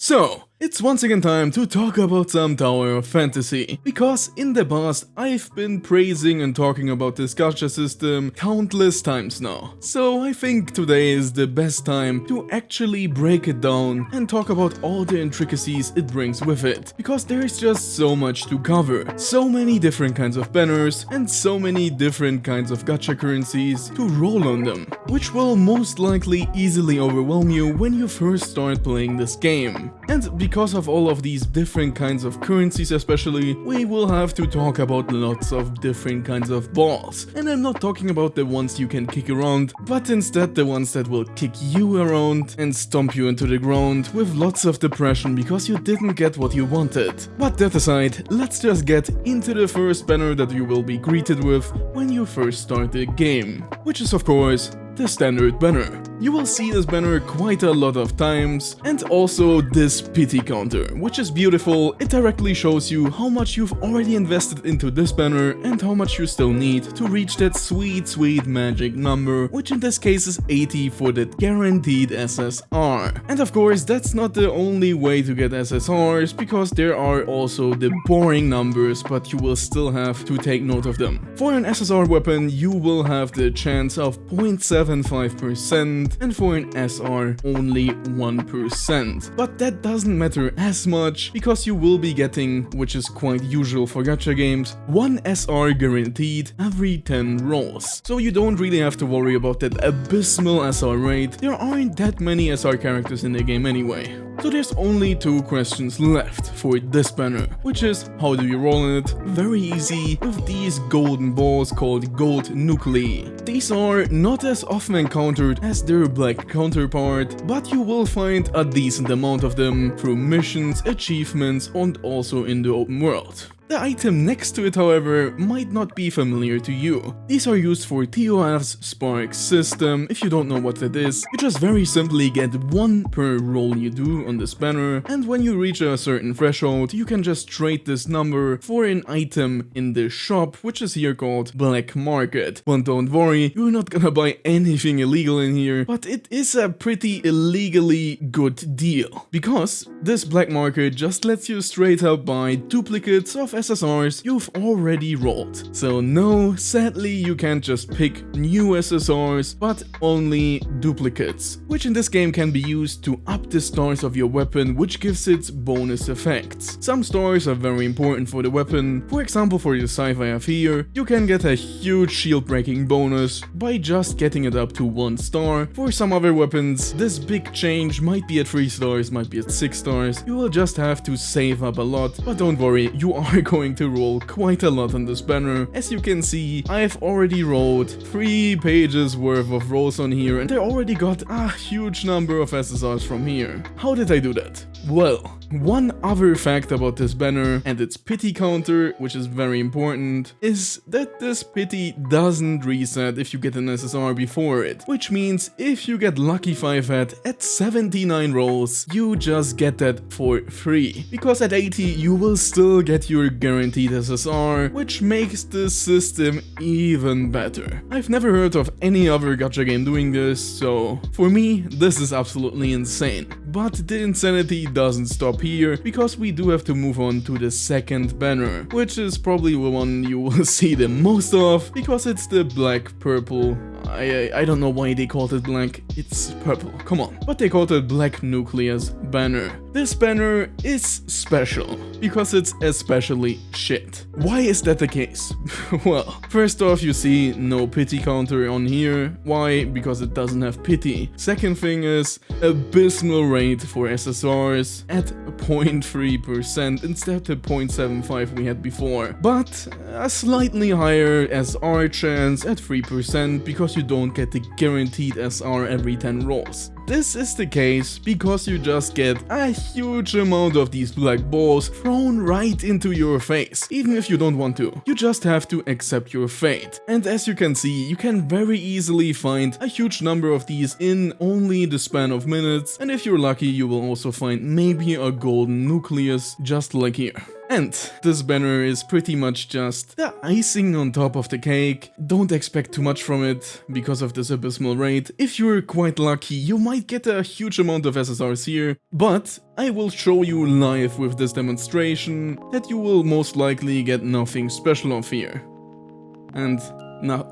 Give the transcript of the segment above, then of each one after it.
So, it's once again time to talk about some Tower of Fantasy, because in the past I've been praising and talking about this gacha system countless times now. So I think today is the best time to actually break it down and talk about all the intricacies it brings with it, because there is just so much to cover, so many different kinds of banners and so many different kinds of gacha currencies to roll on them, which will most likely easily overwhelm you when you first start playing this game. And because of all of these different kinds of currencies especially, we will have to talk about lots of different kinds of balls. And I'm not talking about the ones you can kick around, but instead the ones that will kick you around and stomp you into the ground with lots of depression because you didn't get what you wanted. But that aside, let's just get into the first banner that you will be greeted with when you first start the game, which is of course the standard banner. You will see this banner quite a lot of times, and also this pity counter, which is beautiful. It directly shows you how much you've already invested into this banner and how much you still need to reach that sweet magic number, which in this case is 80 for that guaranteed SSR. And of course that's not the only way to get SSRs, because there are also the boring numbers, but you will still have to take note of them. For an SSR weapon you will have the chance of 0.75%, and for an SR only 1%. But that doesn't matter as much, because you will be getting, which is quite usual for gacha games, 1 SR guaranteed every 10 rolls. So you don't really have to worry about that abysmal SR rate. There aren't that many SR characters in the game anyway. So there's only 2 questions left for this banner, which is how do you roll it? Very easy, with these golden balls called gold nuclei. These are not as often encountered as their black counterpart, but you will find a decent amount of them through missions, achievements, and also in the open world. The item next to it, however, might not be familiar to you. These are used for TOF's Spark system. If you don't know what that is, you just very simply get 1 per roll you do on this banner, and when you reach a certain threshold, you can just trade this number for an item in the shop, which is here called Black Market. But don't worry, you're not gonna buy anything illegal in here, but it is a pretty illegally good deal, because this Black Market just lets you straight up buy duplicates of SSRs you've already rolled. So no, sadly you can't just pick new SSRs, but only duplicates, which in this game can be used to up the stars of your weapon, which gives it bonus effects. Some stars are very important for the weapon. For example, for the sci-fi here, you can get a huge shield breaking bonus by just getting it up to 1 star. For some other weapons, this big change might be at 3 stars, might be at 6 stars. You will just have to save up a lot, but don't worry, you are going to roll quite a lot on this banner. As you can see, I've already rolled 3 pages worth of rolls on here, and I already got a huge number of SSRs from here. How did I do that? Well, one other fact about this banner and its pity counter, which is very important, is that this pity doesn't reset if you get an SSR before it, which means if you get lucky 5 at 79 rolls, you just get that for free, because at 80 you will still get your guaranteed SSR, which makes this system even better. I've never heard of any other gacha game doing this, so for me this is absolutely insane. But the insanity doesn't stop here, because we do have to move on to the second banner, which is probably the one you will see the most of, because it's the black purple. I don't know why they called it black, it's purple, come on. But they called it Black Nucleus banner. This banner is special, because it's especially shit. Why is that the case? Well, first off, you see no pity counter on here. Why? Because it doesn't have pity. Second thing is abysmal rate for SSRs at 0.3% instead of 0.75 we had before, but a slightly higher SR chance at 3% because you don't get the guaranteed SR every 10 rolls. This is the case because you just get a huge amount of these black balls thrown right into your face, even if you don't want to. You just have to accept your fate. And as you can see, you can very easily find a huge number of these in only the span of minutes, and if you're lucky you will also find maybe a golden nucleus just like here. And this banner is pretty much just the icing on top of the cake. Don't expect too much from it because of this abysmal rate. If you're quite lucky, you might get a huge amount of SSRs here, but I will show you live with this demonstration that you will most likely get nothing special off here. And now...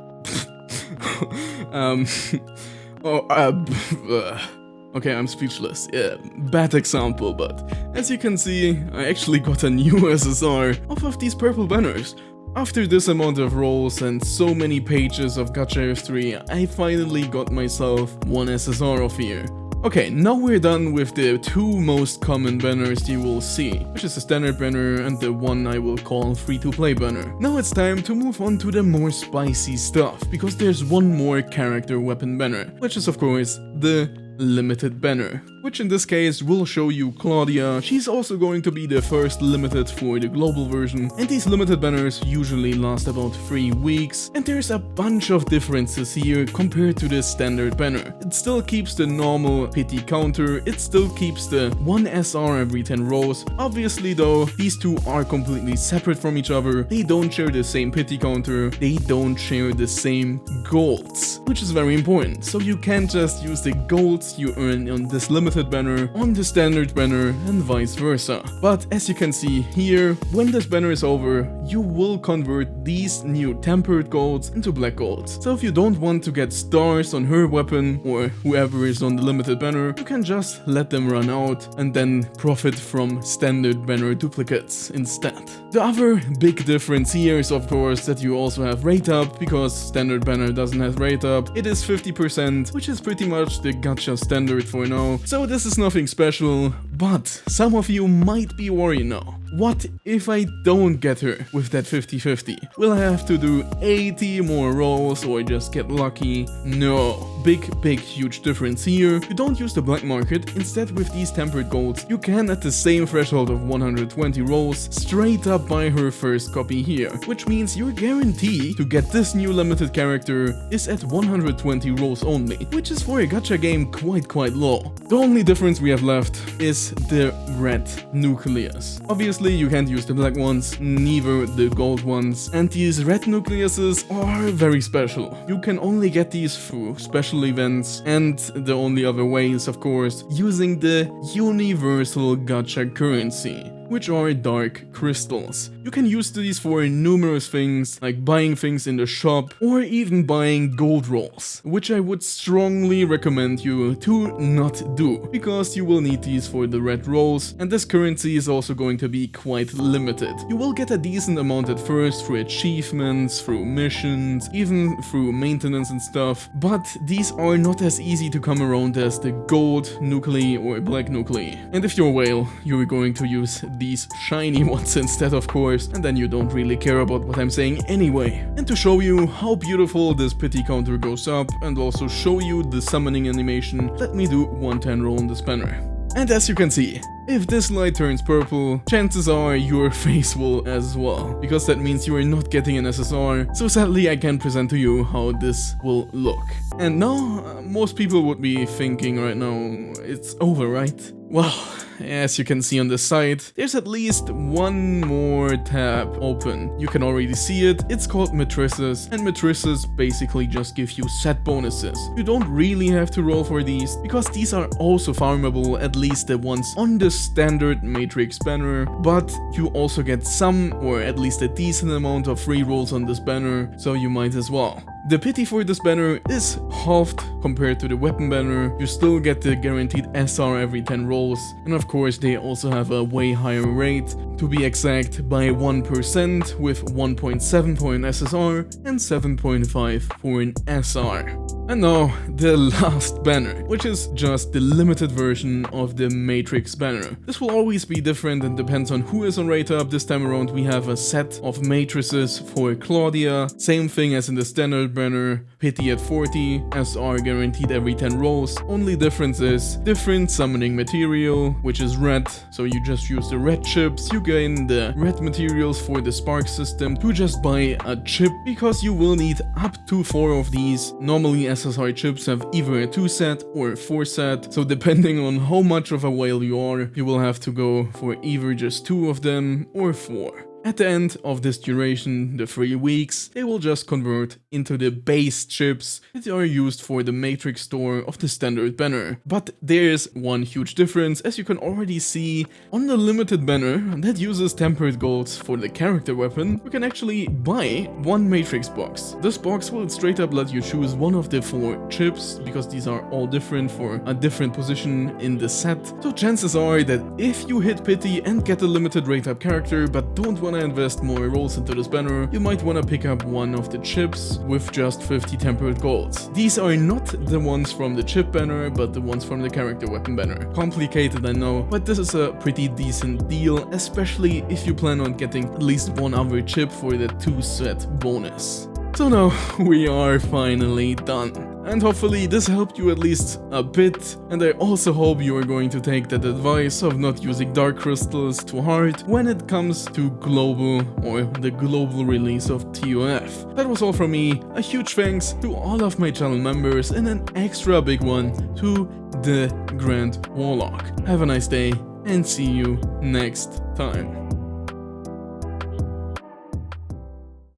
Okay, I'm speechless. Yeah, bad example, but as you can see, I actually got a new SSR off of these purple banners. After this amount of rolls and so many pages of gacha history, I finally got myself one SSR off here. Okay, now we're done with the two most common banners you will see, which is the standard banner and the one I will call free-to-play banner. Now it's time to move on to the more spicy stuff, because there's one more character weapon banner, which is of course the limited banner, which in this case will show you Claudia. She's also going to be the first limited for the global version, and these limited banners usually last about 3 weeks, and there's a bunch of differences here compared to the standard banner. It still keeps the normal pity counter, it still keeps the 1 SR every 10 rolls. Obviously though, these two are completely separate from each other, they don't share the same pity counter, they don't share the same golds, which is very important. So you can't just use the golds you earn on this limited banner on the standard banner and vice versa. But as you can see here, when this banner is over, you will convert these new tempered golds into black golds. So if you don't want to get stars on her weapon or whoever is on the limited banner, you can just let them run out and then profit from standard banner duplicates instead. The other big difference here is of course that you also have rate up, because standard banner doesn't have rate up. It is 50%, which is pretty much the gacha standard for now, so this is nothing special, but some of you might be worried now. What if I don't get her with that 50-50? Will I have to do 80 more rolls or just get lucky? No. Big huge difference here. You don't use the black market, instead with these tempered golds, you can at the same threshold of 120 rolls straight up buy her first copy here, which means your guarantee to get this new limited character is at 120 rolls only, which is for a gacha game quite low. The only difference we have left is the red nucleus. Obviously you can't use the black ones, neither the gold ones, and these red nucleuses are very special. You can only get these through special events, and the only other way is of course using the universal gacha currency, which are dark crystals. You can use these for numerous things, like buying things in the shop or even buying gold rolls, which I would strongly recommend you to not do, because you will need these for the red rolls, and this currency is also going to be quite limited. You will get a decent amount at first through achievements, through missions, even through maintenance and stuff, but these are not as easy to come around as the gold nuclei or black nuclei. And if you're a whale, you're going to use these shiny ones instead, of course, and then you don't really care about what I'm saying anyway. And to show you how beautiful this pity counter goes up and also show you the summoning animation, let me do 110 roll on this banner. And as you can see, if this light turns purple, chances are your face will as well, because that means you are not getting an SSR, so sadly I can't present to you how this will look. And now, most people would be thinking right now, it's over, right? Well, as you can see on the side, there's at least one more tab open. You can already see it, it's called matrices, and matrices basically just give you set bonuses. You don't really have to roll for these, because these are also farmable, at least the ones on the standard matrix banner, but you also get some, or at least a decent amount of free rolls on this banner, so you might as well. The pity for this banner is halved compared to the weapon banner. You still get the guaranteed SR every 10 rolls, and of course they also have a way higher rate, to be exact by 1%, with 1.7 for an SSR and 7.5 for an SR. And now, the last banner, which is just the limited version of the Matrix banner. This will always be different and depends on who is on rate up. This time around we have a set of matrices for Claudia, same thing as in the standard banner, pity at 40, SR guaranteed every 10 rolls. Only difference is different summoning material, which is red, so you just use the red chips. You gain the red materials for the spark system to just buy a chip, because you will need up to 4 of these. Normally SSR chips have either a 2 set or a 4 set, so depending on how much of a whale you are, you will have to go for either just 2 of them or 4. At the end of this duration, the 3 weeks, they will just convert into the base chips that are used for the matrix store of the standard banner. But there's one huge difference, as you can already see on the limited banner that uses tempered golds for the character weapon. You can actually buy one matrix box. This box will straight up let you choose one of the 4 chips, because these are all different for a different position in the set. So chances are that if you hit pity and get a limited rate up character but don't want to invest more rolls into this banner, you might want to pick up one of the chips with just 50 tempered golds. These are not the ones from the chip banner, but the ones from the character weapon banner. Complicated, I know, but this is a pretty decent deal, especially if you plan on getting at least one other chip for the 2 set bonus. So now we are finally done. And hopefully this helped you at least a bit, and I also hope you are going to take that advice of not using dark crystals to heart when it comes to global or the global release of TOF. That was all from me. A huge thanks to all of my channel members, and an extra big one to the Grand Warlock. Have a nice day and see you next time.